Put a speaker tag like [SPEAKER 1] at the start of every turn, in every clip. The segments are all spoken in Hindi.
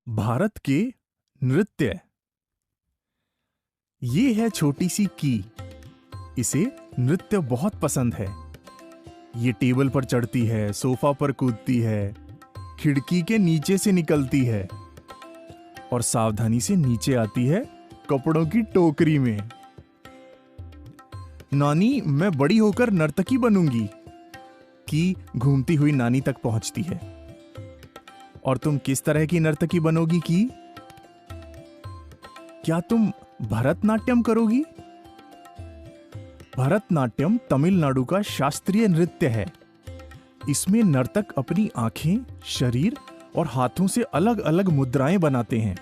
[SPEAKER 1] भारत के नृत्य। ये है छोटी सी की। इसे नृत्य बहुत पसंद है। ये टेबल पर चढ़ती है, सोफा पर कूदती है, खिड़की के नीचे से निकलती है और सावधानी से नीचे आती है कपड़ों की टोकरी में। नानी, मैं बड़ी होकर नर्तकी बनूंगी। की घूमती हुई नानी तक पहुंचती है। और तुम किस तरह की नर्तकी बनोगी की? क्या तुम भरतनाट्यम करोगी? भरतनाट्यम तमिलनाडु का शास्त्रीय नृत्य है। इसमें नर्तक अपनी आंखें, शरीर और हाथों से अलग अलग मुद्राएं बनाते हैं।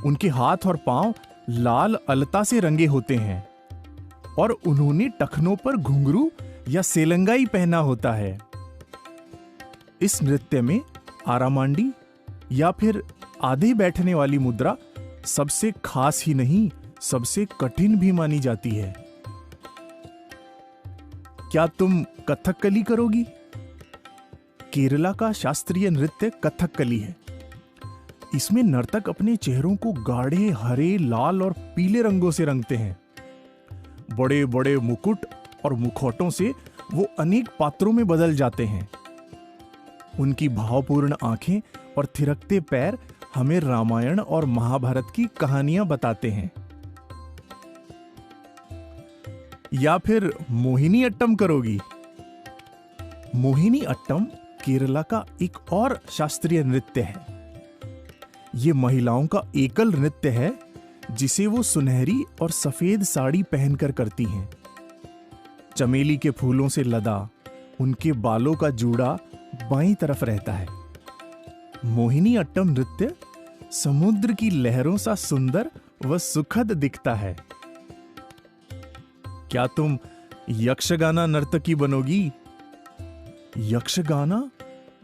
[SPEAKER 1] उनके हाथ और पांव लाल अलता से रंगे होते हैं और उन्होंने टखनों पर घुंघरू या सेलंगाई पहना होता है। इस नृत्य में आरामांडी या फिर आधे बैठने वाली मुद्रा सबसे खास ही नहीं, सबसे कठिन भी मानी जाती है। क्या तुम कथकली करोगी? केरला का शास्त्रीय नृत्य कथकली है। इसमें नर्तक अपने चेहरों को गाढ़े हरे, लाल और पीले रंगों से रंगते हैं। बड़े बड़े मुकुट और मुखौटों से वो अनेक पात्रों में बदल जाते हैं। उनकी भावपूर्ण आंखें और थिरकते पैर हमें रामायण और महाभारत की कहानियां बताते हैं। या फिर मोहिनी अट्टम करोगी? मोहिनी अट्टम केरला का एक और शास्त्रीय नृत्य है। यह महिलाओं का एकल नृत्य है जिसे वो सुनहरी और सफेद साड़ी पहनकर करती हैं। चमेली के फूलों से लदा उनके बालों का जूड़ा बाईं तरफ रहता है। मोहिनी अट्टम नृत्य समुद्र की लहरों सा सुंदर व सुखद दिखता है। क्या तुम यक्षगाना नर्तकी बनोगी? यक्षगाना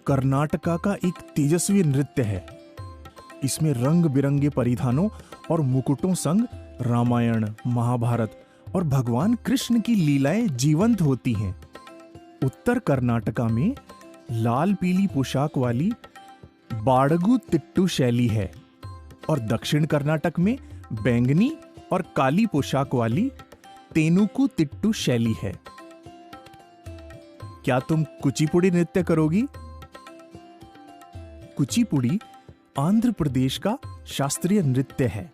[SPEAKER 1] कर्नाटका का एक तेजस्वी नृत्य है। इसमें रंग बिरंगे परिधानों और मुकुटों संग रामायण, महाभारत और भगवान कृष्ण की लीलाएं जीवंत होती हैं। उत्तर कर्नाटका में लाल पीली पोशाक वाली बाड़गु तिट्टू शैली है और दक्षिण कर्नाटक में बैंगनी और काली पोशाक वाली तेनुकु तिट्टू शैली है। क्या तुम कुचिपुड़ी नृत्य करोगी? कुचिपुड़ी आंध्र प्रदेश का शास्त्रीय नृत्य है।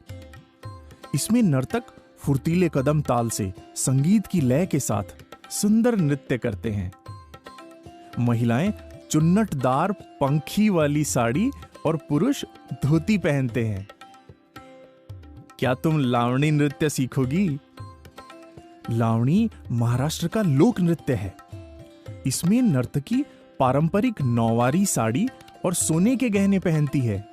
[SPEAKER 1] इसमें नर्तक फुर्तीले कदम ताल से संगीत की लय के साथ सुंदर नृत्य करते हैं। महिलाएं चुन्नटदार पंखी वाली साड़ी और पुरुष धोती पहनते हैं। क्या तुम लावणी नृत्य सीखोगी? लावणी महाराष्ट्र का लोक नृत्य है। इसमें नर्तकी पारंपरिक नौवारी साड़ी और सोने के गहने पहनती है।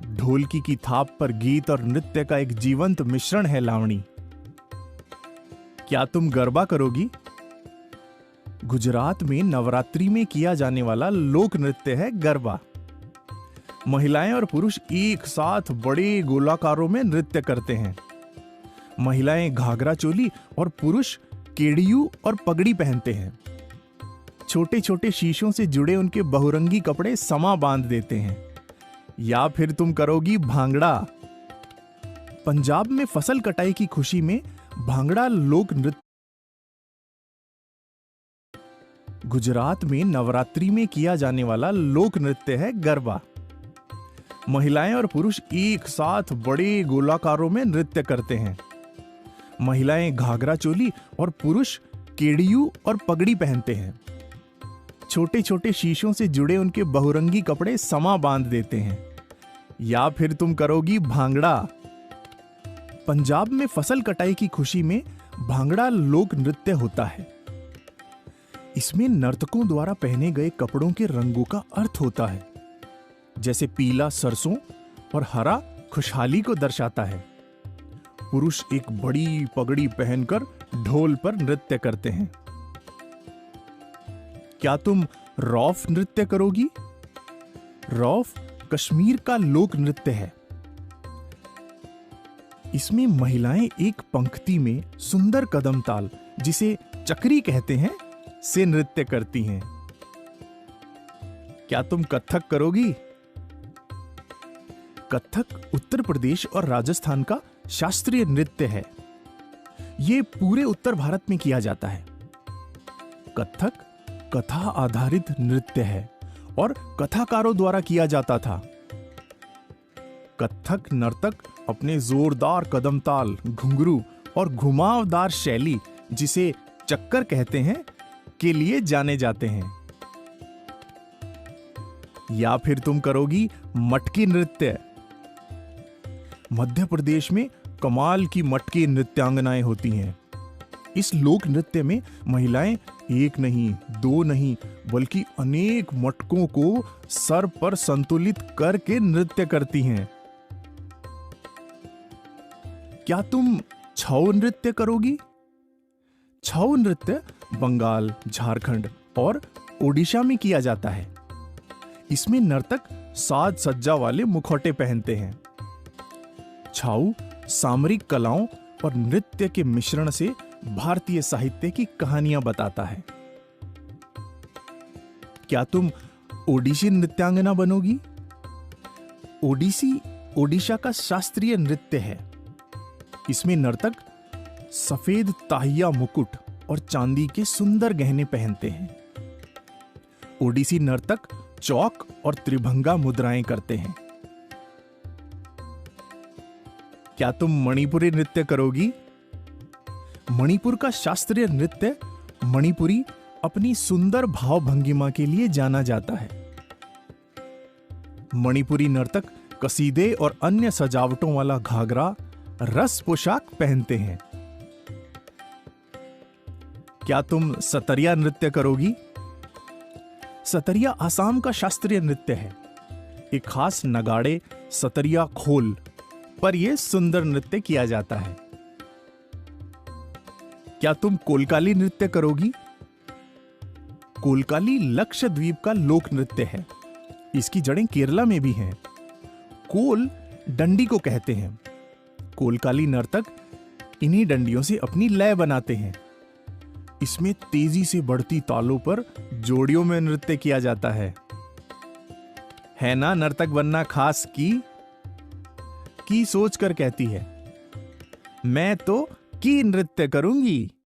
[SPEAKER 1] ढोलकी की थाप पर गीत और नृत्य का एक जीवंत मिश्रण है लावणी। क्या तुम गरबा करोगी? गुजरात में नवरात्रि में किया जाने वाला लोक नृत्य है गरबा। महिलाएं और पुरुष एक साथ बड़े गोलाकारों में नृत्य करते हैं। महिलाएं घाघरा चोली और पुरुष केडियू और पगड़ी पहनते हैं। छोटे छोटे शीशों से जुड़े उनके बहुरंगी कपड़े समा बांध देते हैं। या फिर तुम करोगी भांगड़ा? पंजाब में फसल कटाई की खुशी में भांगड़ा लोक नृत्य। गुजरात में नवरात्रि में किया जाने वाला लोक नृत्य है गरबा। महिलाएं और पुरुष एक साथ बड़े गोलाकारों में नृत्य करते हैं। महिलाएं घाघरा चोली और पुरुष केडियू और पगड़ी पहनते हैं। छोटे छोटे शीशों से जुड़े उनके बहुरंगी कपड़े समा बांध देते हैं। या फिर तुम करोगी भांगड़ा? पंजाब में फसल कटाई की खुशी में भांगड़ा लोक नृत्य होता है। इसमें नर्तकों द्वारा पहने गए कपड़ों के रंगों का अर्थ होता है। जैसे पीला सरसों और हरा खुशहाली को दर्शाता है। पुरुष एक बड़ी पगड़ी पहनकर ढोल पर नृत्य करते हैं। क्या तुम रौफ नृत्य करोगी? रौफ कश्मीर का लोक नृत्य है। इसमें महिलाएं एक पंक्ति में सुंदर कदम ताल, जिसे चक्री कहते हैं, से नृत्य करती हैं। क्या तुम कथक करोगी? कथक उत्तर प्रदेश और राजस्थान का शास्त्रीय नृत्य है। ये पूरे उत्तर भारत में किया जाता है। कथक कथा आधारित नृत्य है और कथाकारों द्वारा किया जाता था। कथक नर्तक अपने जोरदार कदम ताल, घुंघरू और घुमावदार शैली, जिसे चक्कर कहते हैं, के लिए जाने जाते हैं। या फिर तुम करोगी मटकी नृत्य। मध्य प्रदेश में कमाल की मटकी नृत्यांगनाएं होती हैं। इस लोक नृत्य में महिलाएं एक नहीं, दो नहीं, बल्कि अनेक मटकों को सर पर संतुलित करके नृत्य करती हैं। क्या तुम छऊ नृत्य करोगी? छऊ नृत्य बंगाल, झारखंड और ओडिशा में किया जाता है। इसमें नर्तक साज सज्जा वाले मुखौटे पहनते हैं। छाऊ सामरिक कलाओं और नृत्य के मिश्रण से भारतीय साहित्य की कहानियां बताता है। क्या तुम ओडिसी नृत्यांगना बनोगी? ओडिसी ओडिशा का शास्त्रीय नृत्य है। इसमें नर्तक सफेद ताहिया मुकुट और चांदी के सुंदर गहने पहनते हैं। ओडिसी नर्तक चौक और त्रिभंगा मुद्राएं करते हैं। क्या तुम मणिपुरी नृत्य करोगी? मणिपुर का शास्त्रीय नृत्य मणिपुरी अपनी सुंदर भाव भंगिमा के लिए जाना जाता है। मणिपुरी नर्तक कसीदे और अन्य सजावटों वाला घाघरा, रस पोशाक पहनते हैं। क्या तुम सतरिया नृत्य करोगी? सतरिया आसाम का शास्त्रीय नृत्य है। एक खास नगाड़े, सतरिया खोल पर यह सुंदर नृत्य किया जाता है। क्या तुम कोलकाली नृत्य करोगी? कोलकाली लक्षद्वीप का लोक नृत्य है। इसकी जड़ें केरला में भी हैं। कोल डंडी को कहते हैं। कोलकाली नर्तक इन्हीं डंडियों से अपनी लय बनाते हैं। इसमें तेजी से बढ़ती तालों पर जोड़ियों में नृत्य किया जाता है ना नर्तक बनना खास की सोच कर कहती है, मैं तो की नृत्य करूंगी।